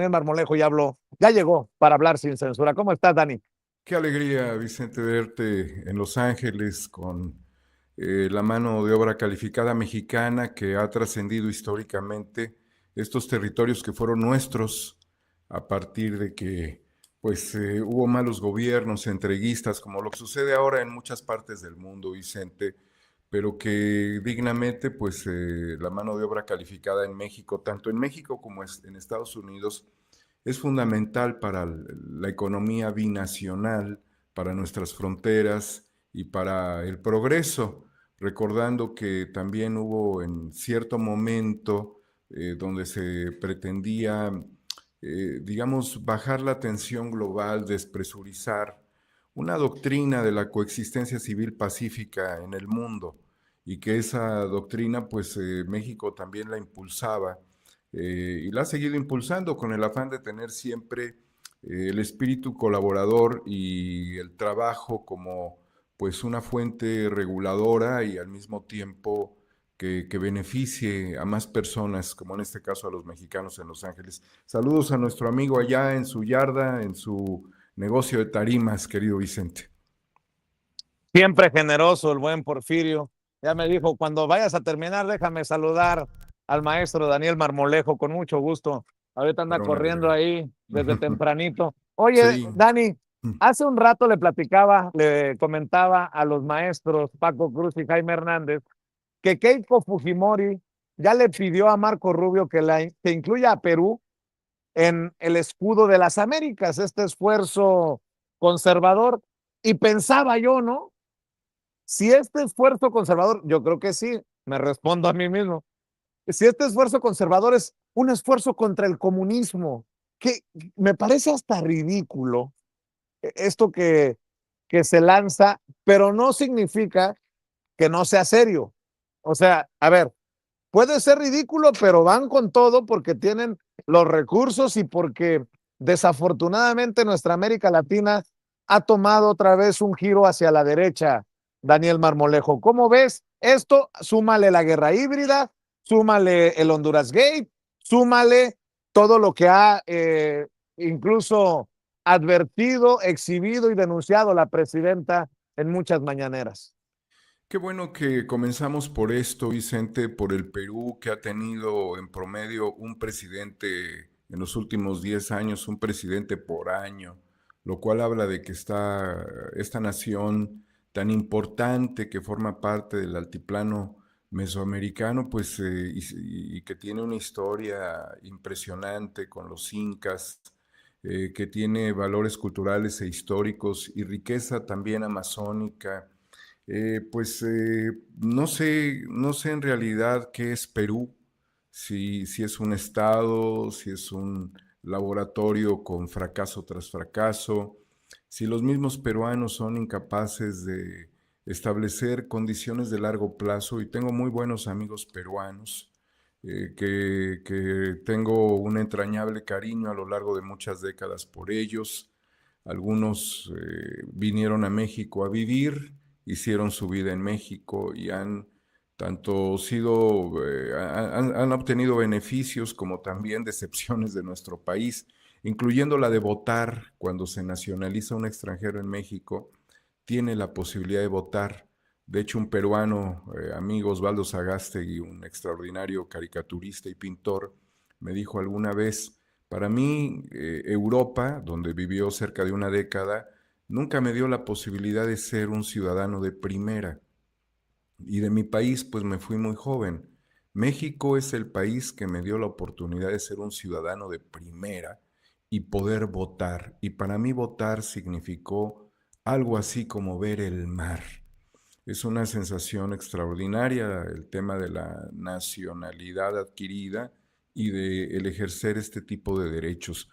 Daniel Marmolejo ya habló, ya llegó para hablar sin censura. ¿Cómo estás, Dani? Qué alegría, Vicente, verte en Los Ángeles con la mano de obra calificada mexicana que ha trascendido históricamente estos territorios que fueron nuestros a partir de que hubo malos gobiernos entreguistas, como lo que sucede ahora en muchas partes del mundo, Vicente, pero que dignamente la mano de obra calificada en México, tanto en México como en Estados Unidos, es fundamental para la economía binacional, para nuestras fronteras y para el progreso, recordando que también hubo en cierto momento donde se pretendía, digamos, bajar la tensión global, despresurizar una doctrina de la coexistencia civil pacífica en el mundo y que esa doctrina México también la impulsaba y la ha seguido impulsando con el afán de tener siempre el espíritu colaborador y el trabajo como una fuente reguladora y al mismo tiempo que beneficie a más personas, como en este caso a los mexicanos en Los Ángeles. Saludos a nuestro amigo allá en su yarda, en su negocio de tarimas, querido Vicente. Siempre generoso el buen Porfirio. Ya me dijo, cuando vayas a terminar, déjame saludar al maestro Daniel Marmolejo con mucho gusto. Ahorita anda Era una corriendo alegría. ahí desde tempranito. Oye, Sí. Dani, hace un rato le comentaba a los maestros Paco Cruz y Jaime Hernández que Keiko Fujimori ya le pidió a Marco Rubio que incluya a Perú en el escudo de las Américas, este esfuerzo conservador. Y pensaba yo, ¿no? Si este esfuerzo conservador, yo creo que sí, me respondo a mí mismo, si este esfuerzo conservador es un esfuerzo contra el comunismo, que me parece hasta ridículo esto que se lanza, pero no significa que no sea serio. O sea, a ver, puede ser ridículo, pero van con todo porque tienen los recursos y porque desafortunadamente nuestra América Latina ha tomado otra vez un giro hacia la derecha. Daniel Marmolejo, ¿cómo ves esto? Súmale la guerra híbrida, súmale el Honduras Gate, súmale todo lo que ha incluso advertido, exhibido y denunciado la presidenta en muchas mañaneras. Qué bueno que comenzamos por esto, Vicente, por el Perú, que ha tenido en promedio un presidente en los últimos 10 años, un presidente por año, lo cual habla de que está esta nación tan importante que forma parte del altiplano mesoamericano, y que tiene una historia impresionante con los incas, que tiene valores culturales e históricos y riqueza también amazónica. No sé en realidad qué es Perú, si es un estado, si es un laboratorio con fracaso tras fracaso, si los mismos peruanos son incapaces de establecer condiciones de largo plazo, y tengo muy buenos amigos peruanos, que tengo un entrañable cariño a lo largo de muchas décadas por ellos. Algunos vinieron a México a vivir, hicieron su vida en México y han tanto han obtenido beneficios como también decepciones de nuestro país, incluyendo la de votar. Cuando se nacionaliza un extranjero en México, tiene la posibilidad de votar. De hecho, un peruano, amigo Osvaldo Sagástegui, un extraordinario caricaturista y pintor, me dijo alguna vez: para mí, Europa, donde vivió cerca de una década, nunca me dio la posibilidad de ser un ciudadano de primera. Y de mi país, pues me fui muy joven. México es el país que me dio la oportunidad de ser un ciudadano de primera y poder votar. Y para mí votar significó algo así como ver el mar. Es una sensación extraordinaria el tema de la nacionalidad adquirida y de el ejercer este tipo de derechos.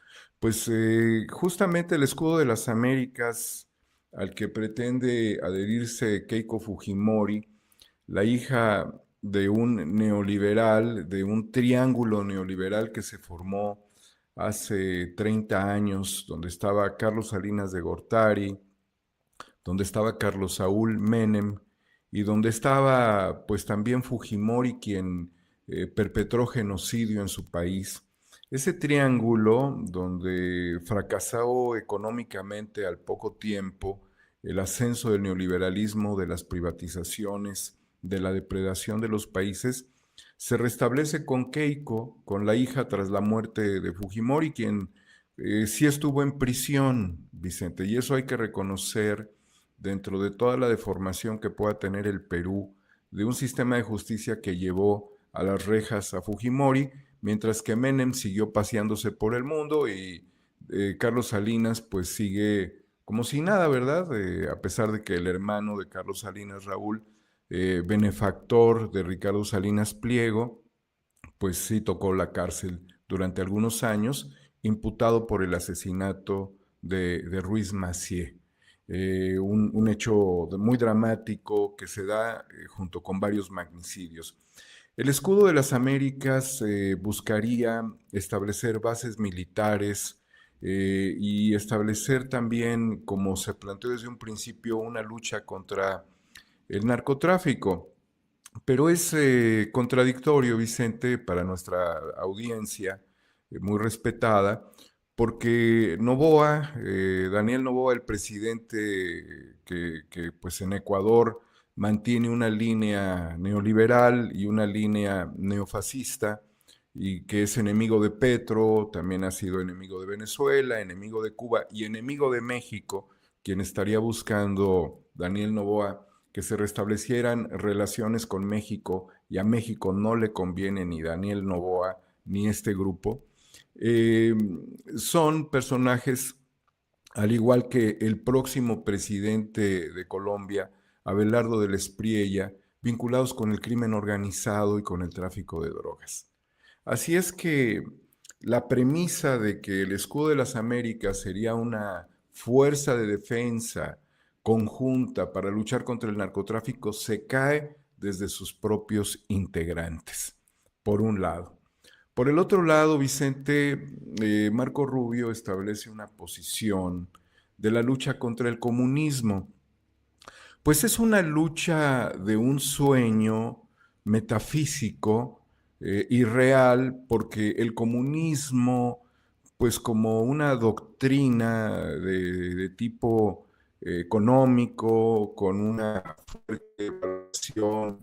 Justamente el escudo de las Américas al que pretende adherirse Keiko Fujimori, la hija de un neoliberal, de un triángulo neoliberal que se formó hace 30 años, donde estaba Carlos Salinas de Gortari, donde estaba Carlos Saúl Menem y donde estaba pues también Fujimori, quien perpetró genocidio en su país. Ese triángulo donde fracasó económicamente al poco tiempo el ascenso del neoliberalismo, de las privatizaciones, de la depredación de los países, se restablece con Keiko, con la hija tras la muerte de Fujimori, quien sí estuvo en prisión, Vicente, y eso hay que reconocer dentro de toda la deformación que pueda tener el Perú, de un sistema de justicia que llevó a las rejas a Fujimori, mientras que Menem siguió paseándose por el mundo y Carlos Salinas pues sigue como si nada, ¿verdad? A pesar de que el hermano de Carlos Salinas, Raúl, benefactor de Ricardo Salinas Pliego, pues sí tocó la cárcel durante algunos años, imputado por el asesinato de Ruiz Massieu. Un hecho muy dramático que se da junto con varios magnicidios. El escudo de las Américas buscaría establecer bases militares y establecer también, como se planteó desde un principio, una lucha contra el narcotráfico. Pero es contradictorio, Vicente, para nuestra audiencia, muy respetada, porque Noboa, Daniel Noboa, el presidente que pues en Ecuador mantiene una línea neoliberal y una línea neofascista, y que es enemigo de Petro, también ha sido enemigo de Venezuela, enemigo de Cuba y enemigo de México, quien estaría buscando Daniel Noboa que se restablecieran relaciones con México, y a México no le conviene ni Daniel Noboa ni este grupo. Eh, Son personajes, al igual que el próximo presidente de Colombia, Abelardo del Espriella, vinculados con el crimen organizado y con el tráfico de drogas. Así es que la premisa de que el escudo de las Américas sería una fuerza de defensa conjunta para luchar contra el narcotráfico se cae desde sus propios integrantes, por un lado. Por el otro lado, Vicente, Marco Rubio establece una posición de la lucha contra el comunismo, pues es una lucha de un sueño metafísico, irreal, porque el comunismo, pues como una doctrina de tipo económico, con una fuerte evaluación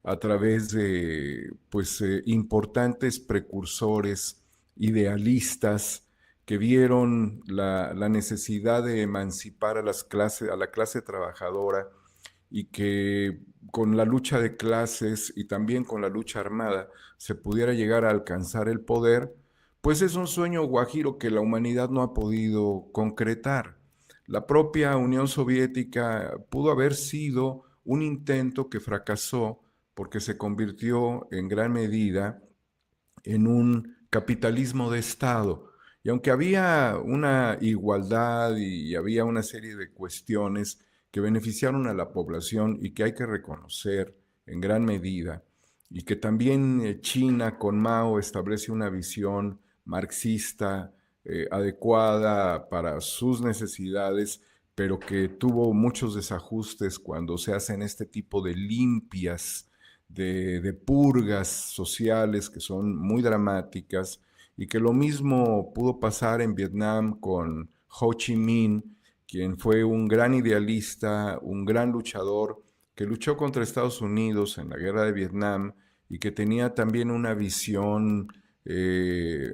a través de pues, importantes precursores idealistas que vieron la necesidad de emancipar a a la clase trabajadora, y que con la lucha de clases y también con la lucha armada se pudiera llegar a alcanzar el poder, pues es un sueño guajiro que la humanidad no ha podido concretar. La propia Unión Soviética pudo haber sido un intento que fracasó porque se convirtió en gran medida en un capitalismo de Estado. Y aunque había una igualdad y había una serie de cuestiones que beneficiaron a la población y que hay que reconocer en gran medida, y que también China con Mao establece una visión marxista adecuada para sus necesidades, pero que tuvo muchos desajustes cuando se hacen este tipo de limpias, de purgas sociales que son muy dramáticas, y que lo mismo pudo pasar en Vietnam con Ho Chi Minh, quien fue un gran idealista, un gran luchador, que luchó contra Estados Unidos en la guerra de Vietnam y que tenía también una visión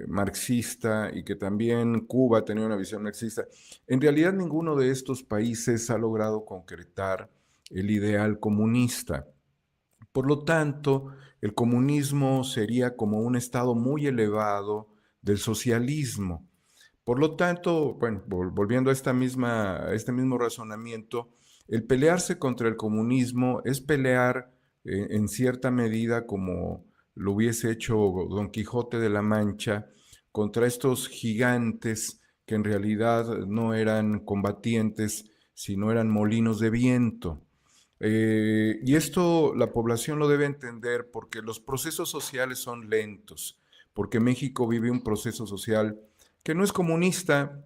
marxista, y que también Cuba tenía una visión marxista. En realidad ninguno de estos países ha logrado concretar el ideal comunista. Por lo tanto, el comunismo sería como un estado muy elevado del socialismo. Por lo tanto, bueno, volviendo a a este mismo razonamiento, el pelearse contra el comunismo es pelear en cierta medida como lo hubiese hecho Don Quijote de la Mancha contra estos gigantes que en realidad no eran combatientes, sino eran molinos de viento. Y esto la población lo debe entender porque los procesos sociales son lentos, porque México vive un proceso social que no es comunista,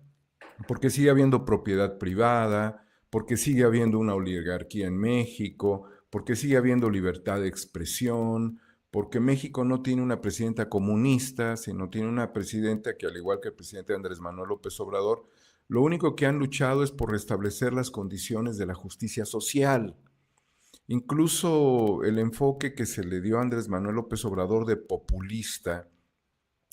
porque sigue habiendo propiedad privada, porque sigue habiendo una oligarquía en México, porque sigue habiendo libertad de expresión, porque México no tiene una presidenta comunista, sino tiene una presidenta que, al igual que el presidente Andrés Manuel López Obrador, lo único que han luchado es por restablecer las condiciones de la justicia social. Incluso el enfoque que se le dio a Andrés Manuel López Obrador de populista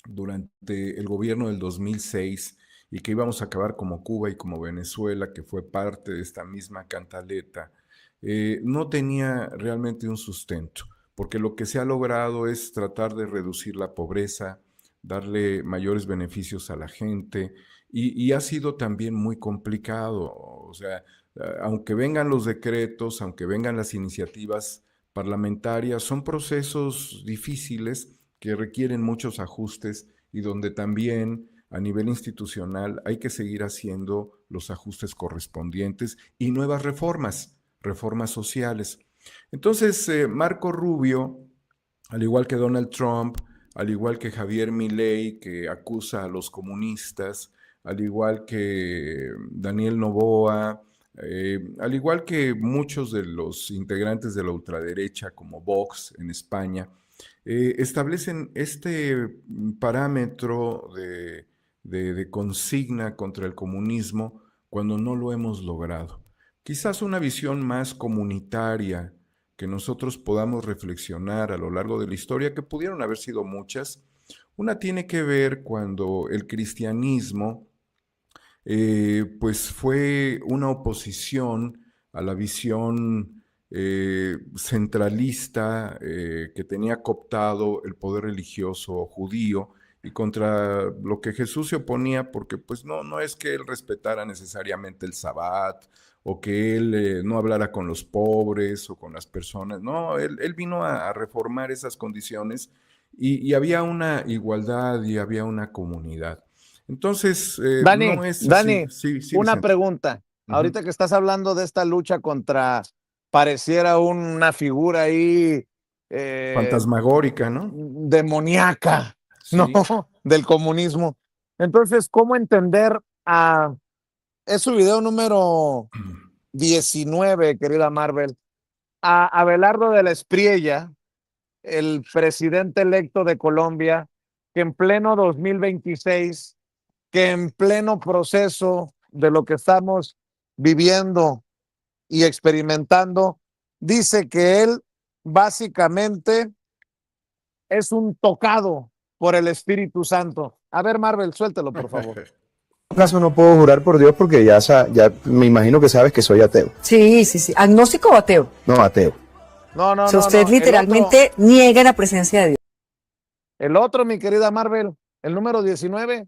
durante el gobierno del 2006 y que íbamos a acabar como Cuba y como Venezuela, que fue parte de esta misma cantaleta, no tenía realmente un sustento, porque lo que se ha logrado es tratar de reducir la pobreza, darle mayores beneficios a la gente, y ha sido también muy complicado. O sea, aunque vengan los decretos, aunque vengan las iniciativas parlamentarias, son procesos difíciles que requieren muchos ajustes y donde también a nivel institucional hay que seguir haciendo los ajustes correspondientes y nuevas reformas sociales. Entonces, Marco Rubio, al igual que Donald Trump, al igual que Javier Milei, que acusa a los comunistas, al igual que Daniel Noboa, al igual que muchos de los integrantes de la ultraderecha, como Vox en España, establecen este parámetro de consigna contra el comunismo cuando no lo hemos logrado. Quizás una visión más comunitaria que nosotros podamos reflexionar a lo largo de la historia, que pudieron haber sido muchas. Una tiene que ver cuando el cristianismo pues fue una oposición a la visión centralista que tenía cooptado el poder religioso judío y contra lo que Jesús se oponía, porque pues no es que él respetara necesariamente el Sabbat o que él no hablara con los pobres o con las personas, no, él vino a reformar esas condiciones y había una igualdad y había una comunidad. Entonces, no es así. Dani, Sí, sí, una Vicente. pregunta. Ahorita que estás hablando de esta lucha contra, pareciera una figura ahí Fantasmagórica, ¿no? demoníaca, ¿no? Sí. Del comunismo. Entonces, ¿cómo entender a... Es su video número 19, querida Marvel, a Abelardo de la Espriella, el presidente electo de Colombia, que en pleno 2026, que en pleno proceso de lo que estamos viviendo y experimentando, dice que él básicamente es un tocado por el Espíritu Santo. A ver, Marvel, suéltelo, por favor. En caso no puedo jurar por Dios porque ya me imagino que sabes que soy ateo. Sí, sí, sí. ¿Agnóstico o ateo? No, ateo. No, O sea, usted literalmente niega la presencia de Dios. El otro, mi querida Marvel, el número 19.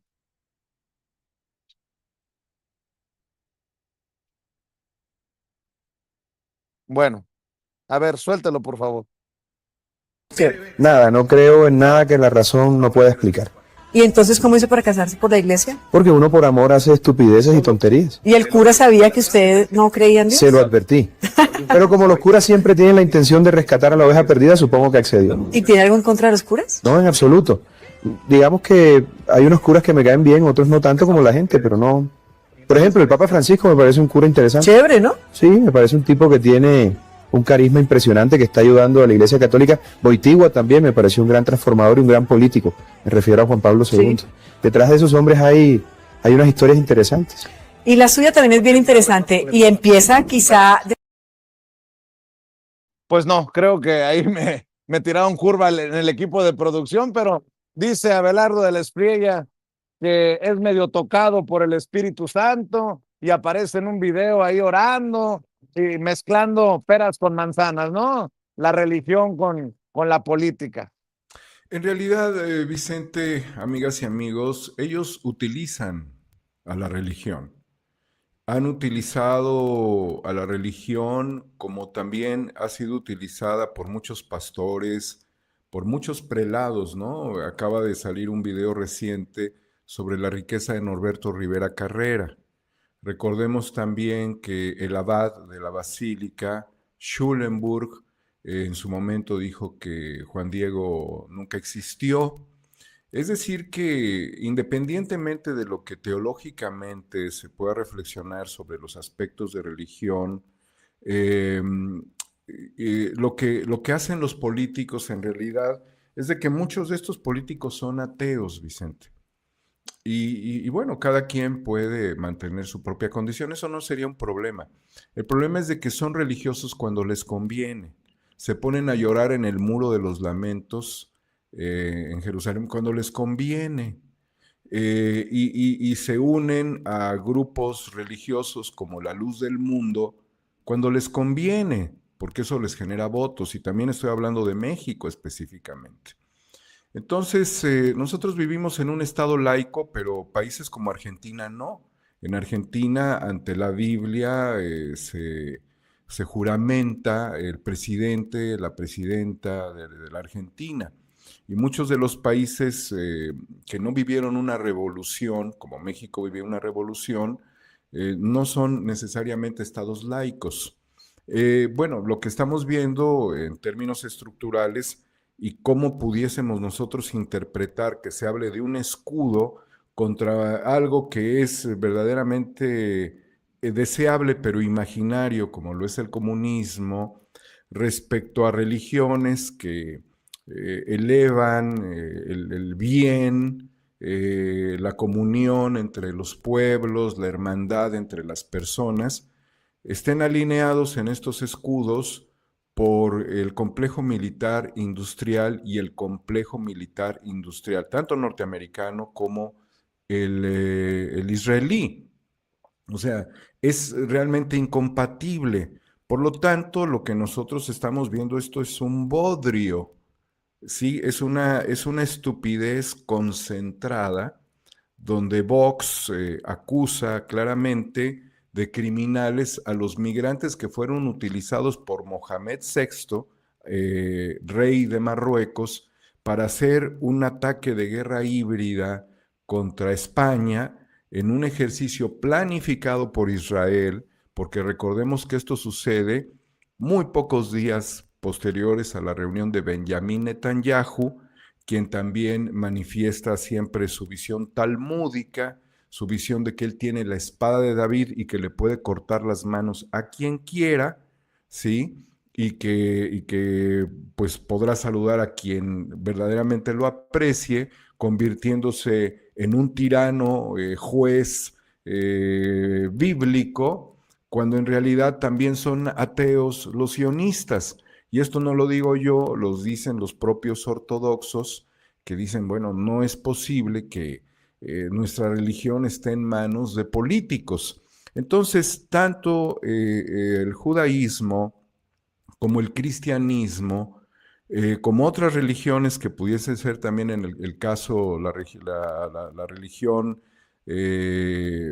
Bueno, a ver, suéltelo, por favor. Nada, no creo en nada que la razón no pueda explicar. ¿Y entonces cómo hizo para casarse por la iglesia? Porque uno por amor hace estupideces y tonterías. ¿Y el cura sabía que usted no creía en Dios? Se lo advertí. Pero como los curas siempre tienen la intención de rescatar a la oveja perdida, supongo que accedió. ¿Y tiene algo en contra de los curas? No, en absoluto. Digamos que hay unos curas que me caen bien, otros no tanto como la gente, pero no. Por ejemplo, el Papa Francisco me parece un cura interesante. Chévere, ¿no? Sí, me parece un tipo que tiene un carisma impresionante, que está ayudando a la Iglesia Católica. Wojtyła también me pareció un gran transformador y un gran político. Me refiero a Juan Pablo II. Sí. Detrás de esos hombres hay unas historias interesantes. Y la suya también es bien interesante y empieza quizá... Pues no, creo que ahí me tiraron curva en el equipo de producción, pero dice Abelardo de la Espriella que es medio tocado por el Espíritu Santo y aparece en un video ahí orando y mezclando peras con manzanas, ¿no? La religión con la política. En realidad, Vicente, amigas y amigos, ellos utilizan a la religión. Han utilizado a la religión como también ha sido utilizada por muchos pastores, por muchos prelados, ¿no? Acaba de salir un video reciente sobre la riqueza de Norberto Rivera Carrera. Recordemos también que el abad de la basílica, Schulenburg, en su momento dijo que Juan Diego nunca existió. Es decir, que independientemente de lo que teológicamente se pueda reflexionar sobre los aspectos de religión, lo que hacen los políticos en realidad es de que muchos de estos políticos son ateos, Vicente. Y bueno, cada quien puede mantener su propia condición, eso no sería un problema. El problema es de que son religiosos cuando les conviene. Se ponen a llorar en el muro de los lamentos en Jerusalén cuando les conviene. Y se unen a grupos religiosos como la Luz del Mundo cuando les conviene, porque eso les genera votos. Y también estoy hablando de México específicamente. Entonces, nosotros vivimos en un estado laico, pero países como Argentina no. En Argentina, ante la Biblia, se juramenta el presidente, la presidenta de la Argentina. Y muchos de los países que no vivieron una revolución, como México vivió una revolución, no son necesariamente estados laicos. Bueno, lo que estamos viendo en términos estructurales y cómo pudiésemos nosotros interpretar que se hable de un escudo contra algo que es verdaderamente deseable pero imaginario, como lo es el comunismo, respecto a religiones que elevan el bien, la comunión entre los pueblos, la hermandad entre las personas, estén alineados en estos escudos por el complejo militar industrial y el complejo militar industrial, tanto norteamericano como el israelí. O sea, es realmente incompatible. Por lo tanto, lo que nosotros estamos viendo, esto es un bodrio, ¿sí? Es una estupidez concentrada donde Vox acusa claramente de criminales a los migrantes que fueron utilizados por Mohamed VI, rey de Marruecos, para hacer un ataque de guerra híbrida contra España en un ejercicio planificado por Israel, porque recordemos que esto sucede muy pocos días posteriores a la reunión de Benjamín Netanyahu, quien también manifiesta siempre su visión talmúdica, su visión de que él tiene la espada de David y que le puede cortar las manos a quien quiera, ¿sí? Y que pues podrá saludar a quien verdaderamente lo aprecie, convirtiéndose en un tirano juez bíblico, cuando en realidad también son ateos los sionistas. Y esto no lo digo yo, los dicen los propios ortodoxos, que dicen, bueno, no es posible que nuestra religión esté en manos de políticos. Entonces, tanto el judaísmo como el cristianismo, como otras religiones que pudiesen ser también en el caso la religión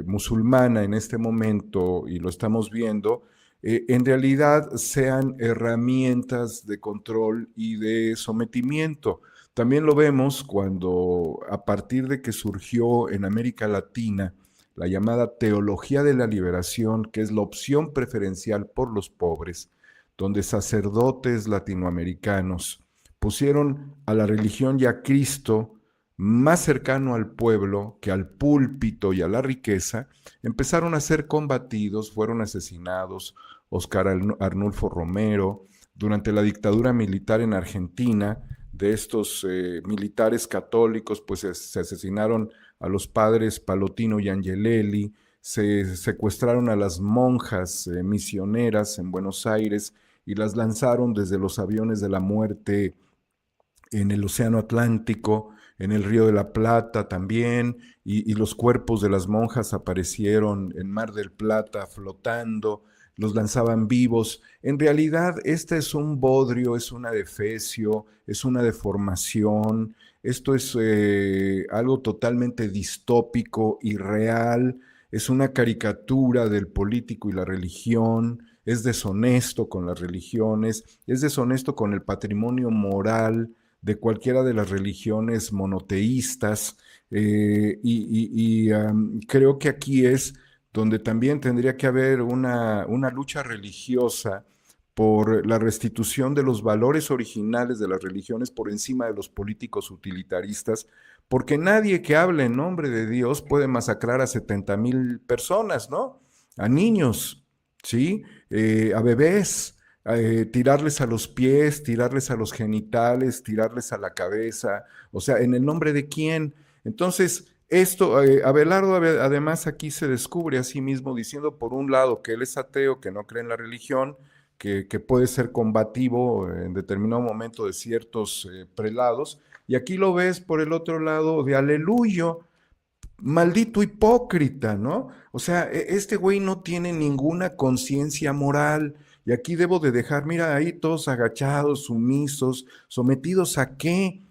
musulmana en este momento, y lo estamos viendo, en realidad sean herramientas de control y de sometimiento. También lo vemos cuando a partir de que surgió en América Latina la llamada teología de la liberación, que es la opción preferencial por los pobres, donde sacerdotes latinoamericanos pusieron a la religión y a Cristo más cercano al pueblo que al púlpito y a la riqueza, empezaron a ser combatidos, fueron asesinados. Oscar Arnulfo Romero, durante la dictadura militar en Argentina, de estos militares católicos, pues se asesinaron a los padres Palotino y Angelelli, se secuestraron a las monjas misioneras en Buenos Aires y las lanzaron desde los aviones de la muerte en el Océano Atlántico, en el Río de la Plata también, y los cuerpos de las monjas aparecieron en Mar del Plata flotando, los lanzaban vivos. En realidad, este es un bodrio, es una defecio, es una deformación, esto es algo totalmente distópico, irreal, es una caricatura del político y la religión, es deshonesto con las religiones, es deshonesto con el patrimonio moral de cualquiera de las religiones monoteístas, creo que aquí es donde también tendría que haber una lucha religiosa por la restitución de los valores originales de las religiones por encima de los políticos utilitaristas, porque nadie que hable en nombre de Dios puede masacrar a 70,000 personas, ¿no? A niños, ¿sí? A bebés, tirarles a los pies, tirarles a los genitales, tirarles a la cabeza, o sea, ¿en el nombre de quién? Entonces, esto, Abelardo además aquí se descubre a sí mismo diciendo por un lado que él es ateo, que no cree en la religión, que puede ser combativo en determinado momento de ciertos prelados, y aquí lo ves por el otro lado de aleluyo, maldito hipócrita, ¿no? O sea, este güey no tiene ninguna conciencia moral. Y aquí debo de dejar, mira, ahí todos agachados, sumisos, sometidos a qué,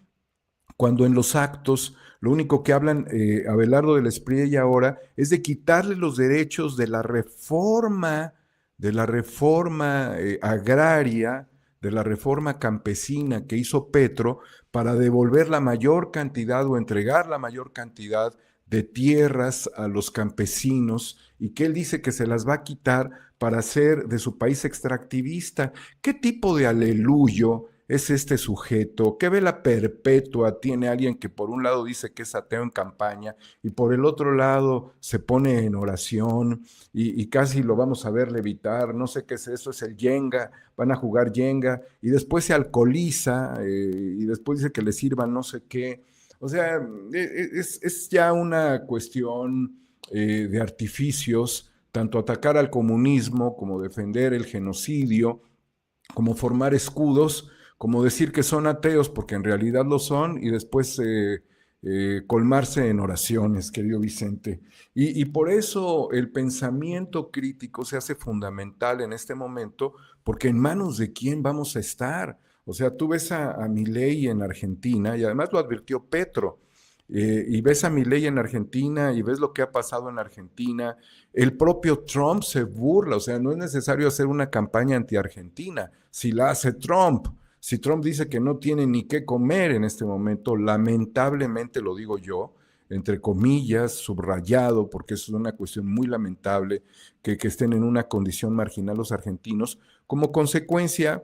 cuando en los actos lo único que hablan Abelardo del Espriella ahora es de quitarle los derechos de la reforma agraria, de la reforma campesina que hizo Petro para devolver la mayor cantidad o entregar la mayor cantidad de tierras a los campesinos y que él dice que se las va a quitar para hacer de su país extractivista. ¿Qué tipo de aleluyo es este sujeto? ¿Qué vela perpetua tiene alguien que por un lado dice que es ateo en campaña y por el otro lado se pone en oración y casi lo vamos a ver levitar? No sé qué es eso, es el yenga, van a jugar yenga y después se alcoholiza y después dice que le sirvan no sé qué. O sea, es ya una cuestión de artificios, tanto atacar al comunismo como defender el genocidio, como formar escudos, como decir que son ateos porque en realidad lo son y después colmarse en oraciones, querido Vicente. Y por eso el pensamiento crítico se hace fundamental en este momento, porque en manos de quién vamos a estar. O sea, tú ves a Milei en Argentina, y además lo advirtió Petro, y ves a Milei en Argentina y ves lo que ha pasado en Argentina. El propio Trump se burla, o sea, no es necesario hacer una campaña anti-Argentina, si la hace Trump. Si Trump dice que no tiene ni qué comer en este momento, lamentablemente lo digo yo, entre comillas, subrayado, porque eso es una cuestión muy lamentable, que estén en una condición marginal los argentinos, como consecuencia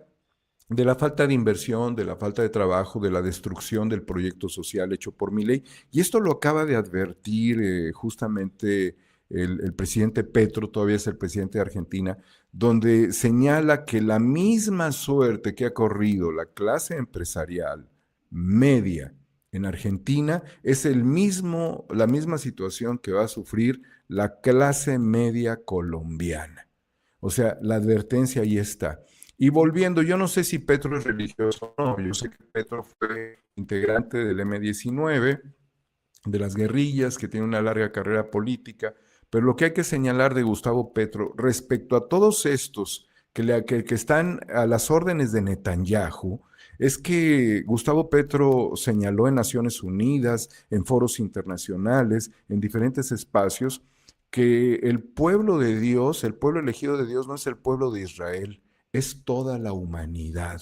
de la falta de inversión, de la falta de trabajo, de la destrucción del proyecto social hecho por Milei. Y esto lo acaba de advertir justamente el presidente Petro, todavía es el presidente de Argentina, donde señala que la misma suerte que ha corrido la clase empresarial media en Argentina es la misma situación que va a sufrir la clase media colombiana. O sea, la advertencia ahí está. Y volviendo, yo no sé si Petro es religioso o no, yo sé que Petro fue integrante del M-19, de las guerrillas, que tiene una larga carrera política, pero lo que hay que señalar de Gustavo Petro respecto a todos estos que están a las órdenes de Netanyahu, es que Gustavo Petro señaló en Naciones Unidas, en foros internacionales, en diferentes espacios, que el pueblo de Dios, el pueblo elegido de Dios no es el pueblo de Israel, es toda la humanidad.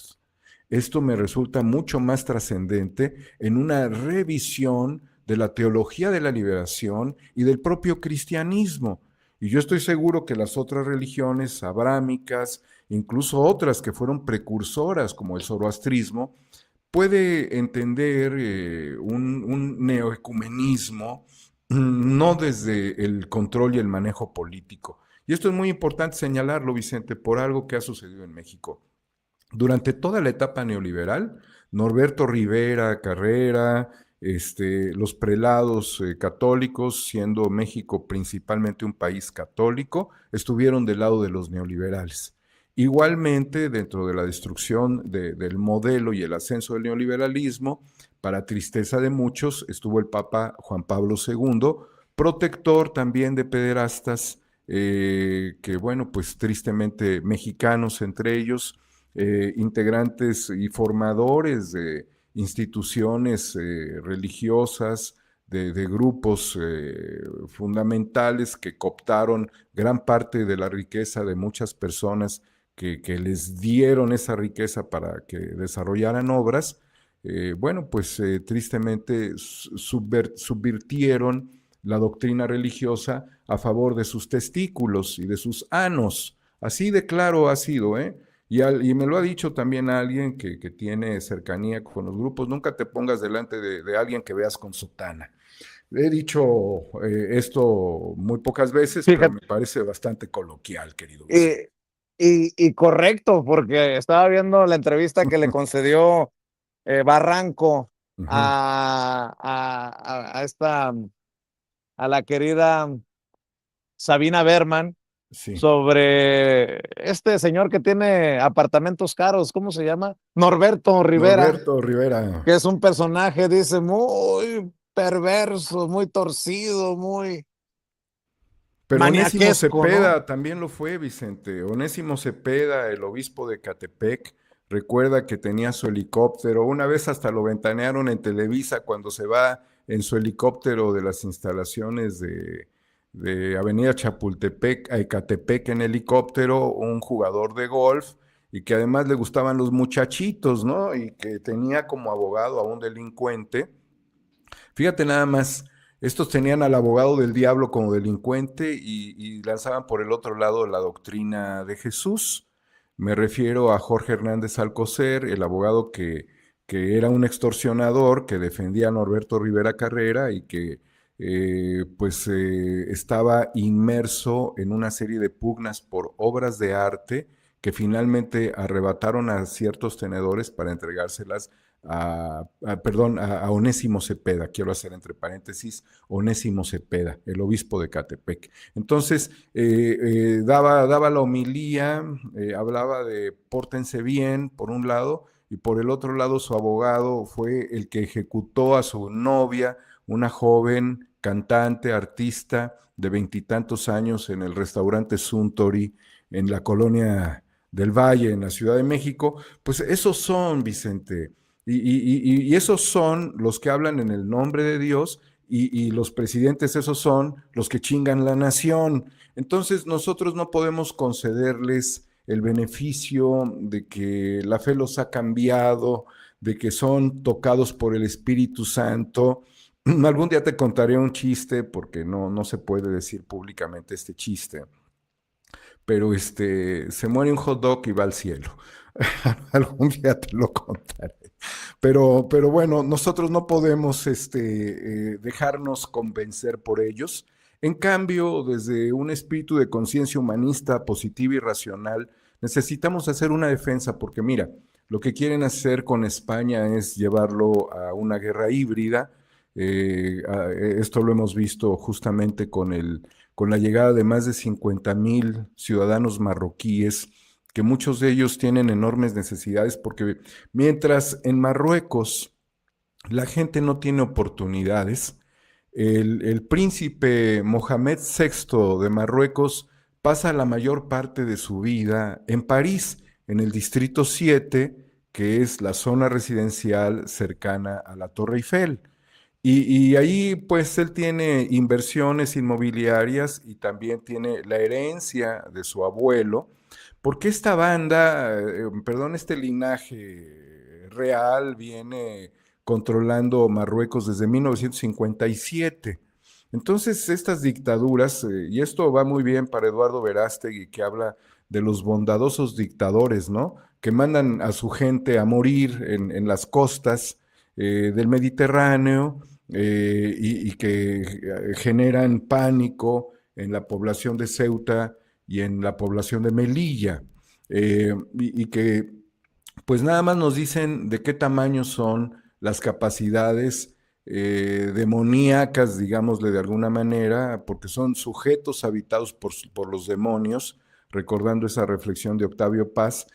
Esto me resulta mucho más trascendente en una revisión de la teología de la liberación y del propio cristianismo. Y yo estoy seguro que las otras religiones abrámicas, incluso otras que fueron precursoras como el zoroastrismo, puede entender un neoecumenismo no desde el control y el manejo político. Y esto es muy importante señalarlo, Vicente, por algo que ha sucedido en México. Durante toda la etapa neoliberal, Norberto Rivera Carrera, los prelados católicos, siendo México principalmente un país católico, estuvieron del lado de los neoliberales. Igualmente, dentro de la destrucción del modelo y el ascenso del neoliberalismo, para tristeza de muchos, estuvo el Papa Juan Pablo II, protector también de pederastas, que bueno, pues tristemente mexicanos entre ellos, integrantes y formadores de instituciones religiosas, de grupos fundamentales que cooptaron gran parte de la riqueza de muchas personas que les dieron esa riqueza para que desarrollaran obras. Bueno, pues tristemente subvirtieron la doctrina religiosa a favor de sus testículos y de sus anos. Así de claro ha sido, ¿eh? Y me lo ha dicho también alguien que tiene cercanía con los grupos, nunca te pongas delante de alguien que veas con sotana. He dicho esto muy pocas veces, Fíjate, pero me parece bastante coloquial, querido Vicente. y correcto, porque estaba viendo la entrevista que le concedió Barranco Ujú, a esta, a la querida Sabina Berman sí. sobre este señor que tiene apartamentos caros, ¿cómo se llama? Norberto Rivera, Norberto Rivera. que es un personaje, dice, muy perverso, muy torcido, muy Pero Onésimo maniaquesco, ¿no? Cepeda también lo fue, Vicente. Onésimo Cepeda, el obispo de Catepec, recuerda que tenía su helicóptero. Una vez hasta lo ventanearon en Televisa cuando se va en su helicóptero de las instalaciones de Avenida Chapultepec a Ecatepec en helicóptero, un jugador de golf y que además le gustaban los muchachitos, ¿no? Y que tenía como abogado a un delincuente. Fíjate nada más, estos tenían al abogado del diablo como delincuente y lanzaban por el otro lado la doctrina de Jesús. Me refiero a Jorge Hernández Alcocer, el abogado que era un extorsionador, que defendía a Norberto Rivera Carrera y que estaba inmerso en una serie de pugnas por obras de arte que finalmente arrebataron a ciertos tenedores para entregárselas a Onésimo Cepeda, quiero hacer entre paréntesis, Onésimo Cepeda, el obispo de Catepec. Entonces, daba la homilía, hablaba de pórtense bien, por un lado, y por el otro lado su abogado fue el que ejecutó a su novia, una joven cantante, artista de veintitantos años en el restaurante Suntory, en la colonia del Valle, en la Ciudad de México. Pues esos son, Vicente, y esos son los que hablan en el nombre de Dios y los presidentes esos son los que chingan la nación. Entonces nosotros no podemos concederles el beneficio de que la fe los ha cambiado, de que son tocados por el Espíritu Santo. Algún día te contaré un chiste porque no se puede decir públicamente este chiste, pero se muere un hot dog y va al cielo. Algún día te lo contaré. Pero bueno, nosotros no podemos dejarnos convencer por ellos. En cambio, desde un espíritu de conciencia humanista, positiva y racional, necesitamos hacer una defensa, porque mira, lo que quieren hacer con España es llevarlo a una guerra híbrida. Esto lo hemos visto justamente con la llegada de más de 50,000 ciudadanos marroquíes, que muchos de ellos tienen enormes necesidades, porque mientras en Marruecos la gente no tiene oportunidades, el príncipe Mohamed VI de Marruecos pasa la mayor parte de su vida en París, en el Distrito 7, que es la zona residencial cercana a la Torre Eiffel. Y ahí pues él tiene inversiones inmobiliarias y también tiene la herencia de su abuelo, porque esta banda, perdón, este linaje real viene controlando Marruecos desde 1957. Entonces, estas dictaduras, y esto va muy bien para Eduardo Verástegui, que habla de los bondadosos dictadores, ¿no? Que mandan a su gente a morir en las costas del Mediterráneo y que generan pánico en la población de Ceuta y en la población de Melilla, y que pues nada más nos dicen de qué tamaño son las capacidades demoníacas, digámosle de alguna manera, porque son sujetos habitados por los demonios, recordando esa reflexión de Octavio Paz,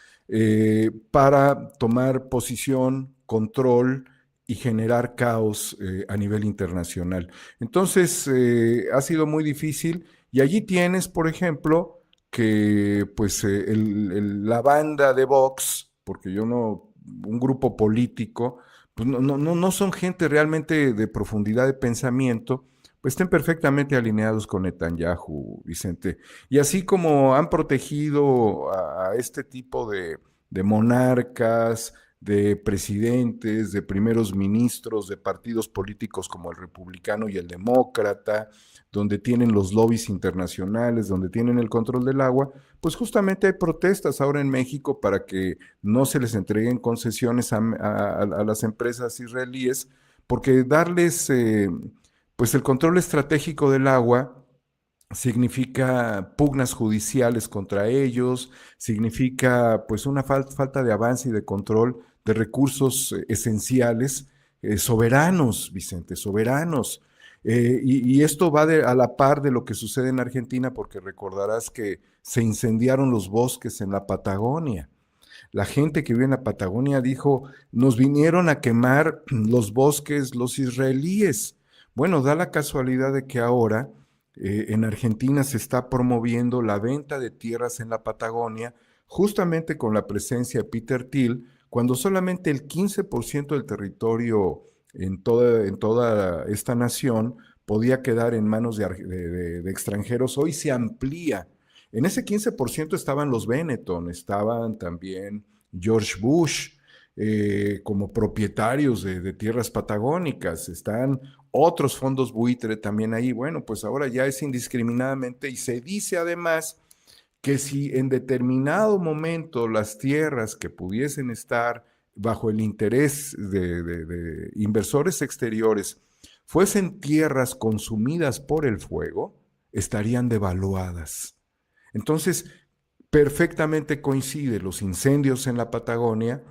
para tomar posición, control y generar caos a nivel internacional. Entonces, ha sido muy difícil y allí tienes, por ejemplo, que pues la banda de Vox, porque yo no, un grupo político, pues no son gente realmente de profundidad de pensamiento, pues estén perfectamente alineados con Netanyahu, Vicente. Y así como han protegido a este tipo de monarcas, de presidentes, de primeros ministros, de partidos políticos como el republicano y el demócrata, donde tienen los lobbies internacionales, donde tienen el control del agua, pues justamente hay protestas ahora en México para que no se les entreguen concesiones a las empresas israelíes, porque darles pues el control estratégico del agua significa pugnas judiciales contra ellos, significa pues una falta de avance y de control de recursos esenciales, soberanos, Vicente, soberanos. Y esto va a la par de lo que sucede en Argentina, porque recordarás que se incendiaron los bosques en la Patagonia. La gente que vive en la Patagonia dijo, nos vinieron a quemar los bosques los israelíes. Bueno, da la casualidad de que ahora en Argentina se está promoviendo la venta de tierras en la Patagonia, justamente con la presencia de Peter Thiel, cuando solamente el 15% del territorio en toda esta nación podía quedar en manos de extranjeros. Hoy se amplía. En ese 15% estaban los Benetton, estaban también George Bush como propietarios de tierras patagónicas, están otros fondos buitre también ahí. Bueno, pues ahora ya es indiscriminadamente, y se dice además que si en determinado momento las tierras que pudiesen estar bajo el interés de inversores exteriores fuesen tierras consumidas por el fuego, estarían devaluadas. Entonces, perfectamente coincide los incendios en la Patagonia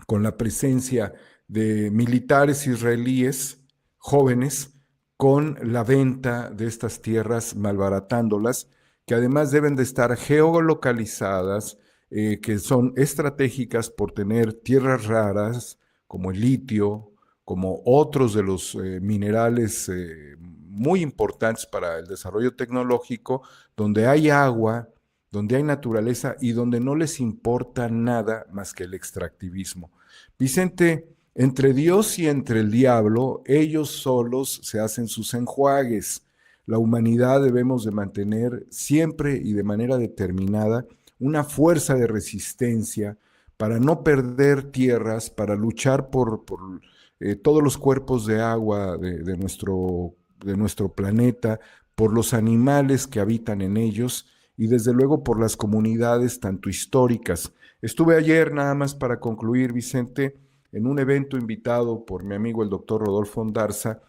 con la presencia de militares israelíes jóvenes con la venta de estas tierras, malbaratándolas, que además deben de estar geolocalizadas, que son estratégicas por tener tierras raras como el litio, como otros de los minerales muy importantes para el desarrollo tecnológico, donde hay agua, donde hay naturaleza y donde no les importa nada más que el extractivismo. Vicente, entre Dios y entre el diablo, ellos solos se hacen sus enjuagues. La humanidad debemos de mantener siempre y de manera determinada una fuerza de resistencia para no perder tierras, para luchar por todos los cuerpos de agua de nuestro planeta, por los animales que habitan en ellos y desde luego por las comunidades tanto históricas. Estuve ayer, nada más para concluir, Vicente, en un evento invitado por mi amigo el doctor Rodolfo Ondarza,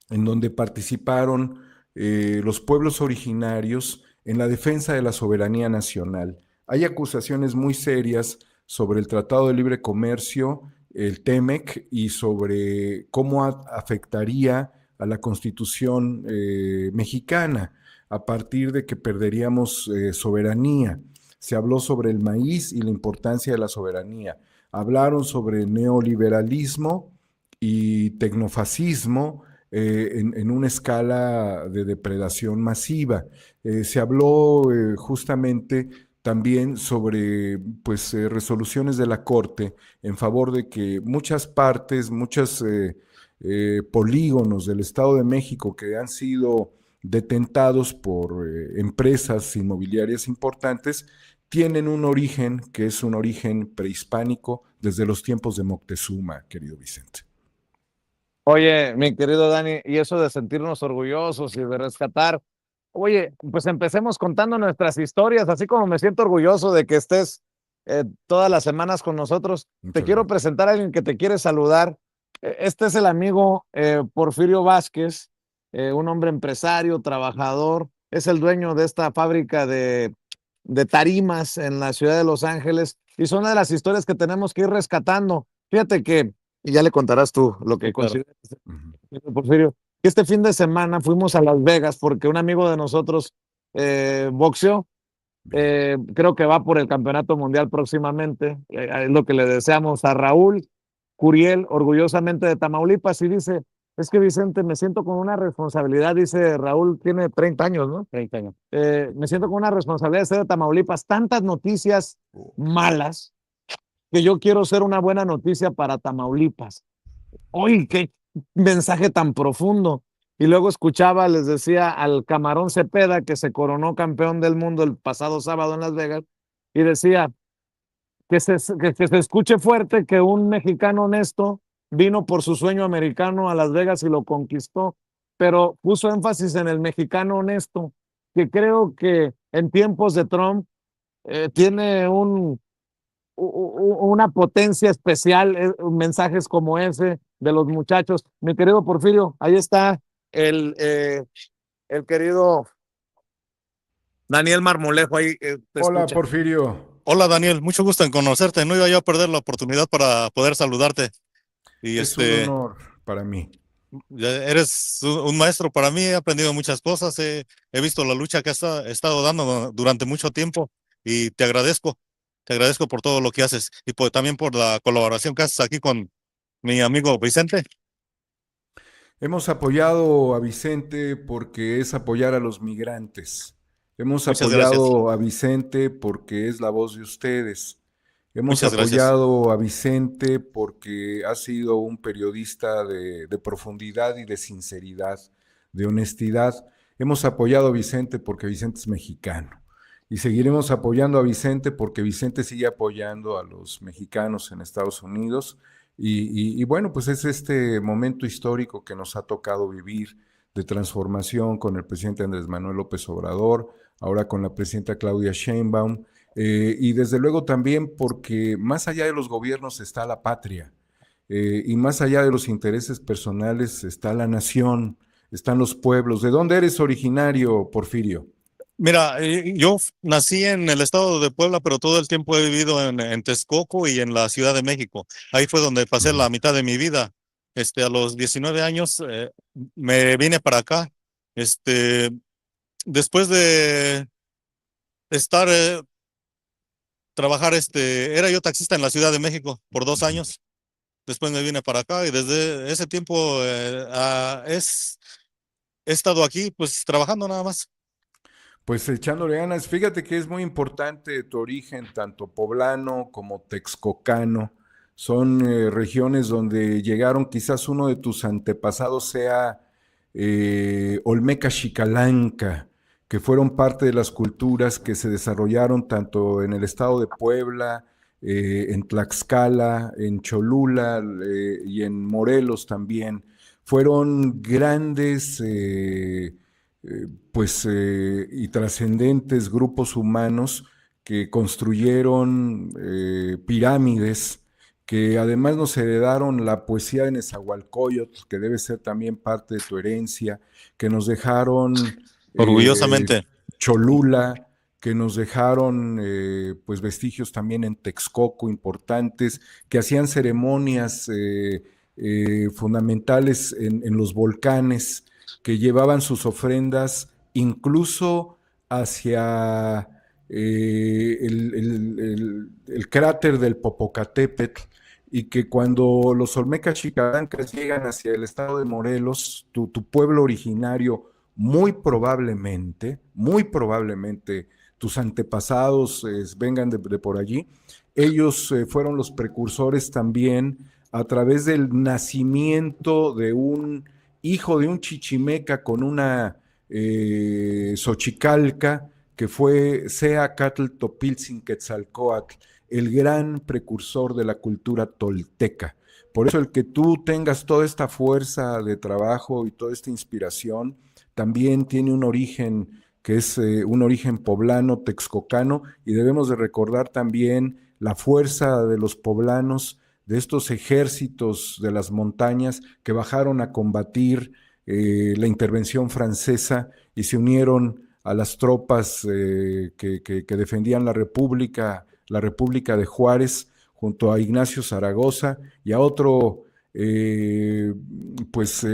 en donde participaron los pueblos originarios en la defensa de la soberanía nacional. Hay acusaciones muy serias sobre el Tratado de Libre Comercio, el TEMEC, y sobre cómo afectaría a la Constitución mexicana a partir de que perderíamos soberanía. Se habló sobre el maíz y la importancia de la soberanía. Hablaron sobre neoliberalismo y tecnofascismo en una escala de depredación masiva. Se habló justamente también sobre pues, resoluciones de la Corte en favor de que muchas partes, muchos polígonos del Estado de México que han sido detentados por empresas inmobiliarias importantes, tienen un origen que es un origen prehispánico desde los tiempos de Moctezuma, querido Vicente. Oye, mi querido Dani, y eso de sentirnos orgullosos y de rescatar. Oye, pues empecemos contando nuestras historias, así como me siento orgulloso de que estés todas las semanas con nosotros. Te quiero presentar a alguien que te quiere saludar. Este es el amigo Porfirio Vázquez, un hombre empresario, trabajador, es el dueño de esta fábrica de tarimas en la ciudad de Los Ángeles, y son una de las historias que tenemos que ir rescatando. Fíjate que, y ya le contarás tú lo que consideras, Porfirio, que este fin de semana fuimos a Las Vegas porque un amigo de nosotros boxeó. Creo que va por el campeonato mundial próximamente. Es lo que le deseamos a Raúl Curiel, orgullosamente de Tamaulipas, y dice, es que Vicente, me siento con una responsabilidad, dice Raúl, tiene 30 años, ¿no? 30 años. Me siento con una responsabilidad de ser de Tamaulipas, tantas noticias malas, que yo quiero ser una buena noticia para Tamaulipas. ¡Uy, qué mensaje tan profundo! Y luego escuchaba, les decía, al Camarón Cepeda, que se coronó campeón del mundo el pasado sábado en Las Vegas, y decía que se escuche fuerte que un mexicano honesto vino por su sueño americano a Las Vegas y lo conquistó, pero puso énfasis en el mexicano honesto, que creo que en tiempos de Trump tiene una potencia especial, mensajes como ese de los muchachos. Mi querido Porfirio, ahí está el querido Daniel Marmolejo ahí te Hola, escucha. Porfirio. Hola Daniel, mucho gusto en conocerte. No iba yo a perder la oportunidad para poder saludarte. Y Es un honor para mí. ya eres un maestro para mí, he aprendido muchas cosas, he visto la lucha que has estado dando durante mucho tiempo y te agradezco por todo lo que haces y también por la colaboración que haces aquí con mi amigo Vicente. Hemos apoyado a Vicente porque es apoyar a los migrantes. Hemos Muchas gracias, apoyado a Vicente porque es la voz de ustedes. Hemos muchas gracias. apoyado a Vicente porque ha sido un periodista de profundidad y de sinceridad, de honestidad. Hemos apoyado a Vicente porque Vicente es mexicano. Y seguiremos apoyando a Vicente porque Vicente sigue apoyando a los mexicanos en Estados Unidos. Y bueno, pues es este momento histórico que nos ha tocado vivir de transformación con el presidente Andrés Manuel López Obrador, ahora con la presidenta Claudia Sheinbaum, y desde luego también porque más allá de los gobiernos está la patria, y más allá de los intereses personales está la nación, están los pueblos. ¿De dónde eres originario, Porfirio? Mira, yo nací en el estado de Puebla, pero todo el tiempo he vivido en Texcoco y en la Ciudad de México. Ahí fue donde pasé la mitad de mi vida. A los 19 años me vine para acá. Este, Después de estar, trabajar, era yo taxista en la Ciudad de México por 2 años. Después me vine para acá y desde ese tiempo he estado aquí, pues trabajando nada más. Pues echándole ganas, fíjate que es muy importante tu origen, tanto poblano como texcocano. Son regiones donde llegaron, quizás uno de tus antepasados sea Olmeca Xicalanca, que fueron parte de las culturas que se desarrollaron tanto en el estado de Puebla, en Tlaxcala, en Cholula y en Morelos también. Fueron grandes y trascendentes grupos humanos que construyeron pirámides, que además nos heredaron la poesía de Nezahualcóyotl, que debe ser también parte de tu herencia, que nos dejaron Orgullosamente. Cholula, que nos dejaron pues vestigios también en Texcoco importantes, que hacían ceremonias fundamentales en los volcanes, que llevaban sus ofrendas incluso hacia el cráter del Popocatépetl, y que cuando los olmecas chicabancas llegan hacia el estado de Morelos, tu pueblo originario, muy probablemente tus antepasados vengan de por allí, ellos fueron los precursores también a través del nacimiento de un hijo de un chichimeca con una xochicalca, que fue Seacatl Topiltzin-Quetzalcóatl, el gran precursor de la cultura tolteca. Por eso el que tú tengas toda esta fuerza de trabajo y toda esta inspiración también tiene un origen que es un origen poblano, texcocano, y debemos de recordar también la fuerza de los poblanos, de estos ejércitos de las montañas que bajaron a combatir la intervención francesa y se unieron a las tropas que defendían la República de Juárez, junto a Ignacio Zaragoza y a otro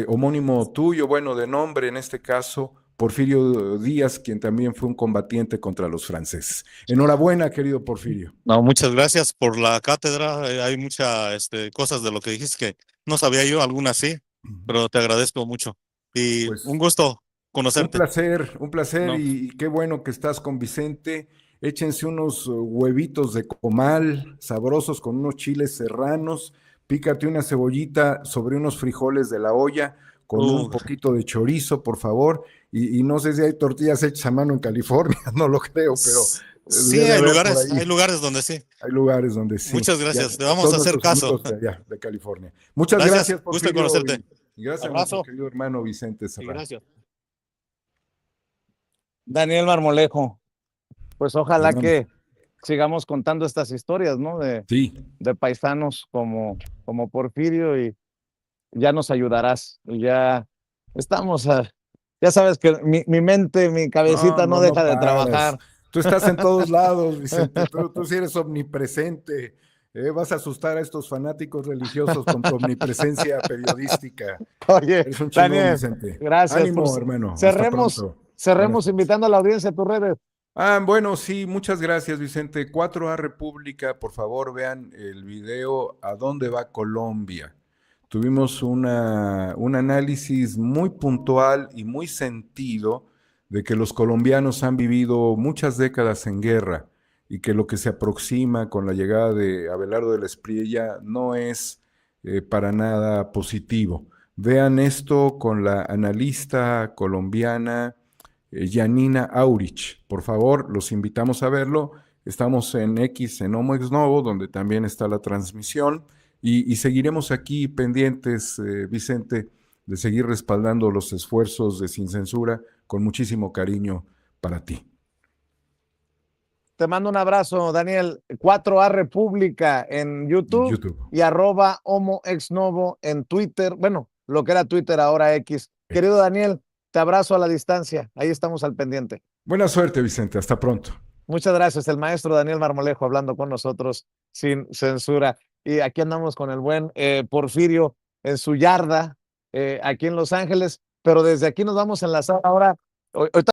homónimo tuyo, bueno, de nombre en este caso, Porfirio Díaz, quien también fue un combatiente contra los franceses. Enhorabuena, querido Porfirio. No, muchas gracias por la cátedra. Hay muchas cosas de lo que dijiste que no sabía yo, algunas sí, pero te agradezco mucho. Y Pues un gusto conocerte. un placer No, y qué bueno que estás con Vicente. Échense unos huevitos de comal sabrosos con unos chiles serranos, pícate una cebollita sobre unos frijoles de la olla con un poquito de chorizo, por favor. Y no sé si hay tortillas hechas a mano en California, no lo creo, pero sí, debe haber por hay ahí. lugares donde sí. Hay lugares donde sí. Muchas Ya, gracias. Te a vamos todos a hacer nuestros caso. amigos de allá, de California. Muchas Gracias. gracias, Gusto en Porfirio, conocerte. y gracias a Abrazo. nuestro querido hermano Vicente Y Serrano. gracias. Daniel Marmolejo, pues ojalá Perdón. que sigamos contando estas historias, ¿no? Sí, De paisanos como Porfirio, y ya nos ayudarás. Y ya estamos Ya sabes que mi mente, mi cabecita no deja de paras. trabajar. Tú estás en todos lados, Vicente. Tú sí eres omnipresente. Vas a asustar a estos fanáticos religiosos con tu omnipresencia periodística. Oye, Eres un chingón, Daniel, Vicente. gracias. Ánimo, hermano. Hasta Cerremos, pronto. Buenas cerremos tardes. invitando a la audiencia a tus redes. Bueno, sí, muchas gracias, Vicente. 4A República, por favor, vean el video ¿A dónde va Colombia? Tuvimos un análisis muy puntual y muy sentido de que los colombianos han vivido muchas décadas en guerra y que lo que se aproxima con la llegada de Abelardo de la Espriella no es para nada positivo. Vean esto con la analista colombiana Janina Aurich. Por favor, los invitamos a verlo. Estamos en X, en Homo Ex Novo, donde también está la transmisión. Y seguiremos aquí pendientes, Vicente, de seguir respaldando los esfuerzos de Sin Censura con muchísimo cariño para ti. Te mando un abrazo, Daniel. 4A República en YouTube, y @Homo Ex Novo en Twitter. Bueno, lo que era Twitter, ahora X. Querido Daniel, te abrazo a la distancia. Ahí estamos al pendiente. Buena suerte, Vicente. Hasta pronto. Muchas gracias. El maestro Daniel Marmolejo hablando con nosotros sin censura. Y aquí andamos con el buen Porfirio en su yarda, aquí en Los Ángeles. Pero desde aquí nos vamos a enlazar ahora. Ahorita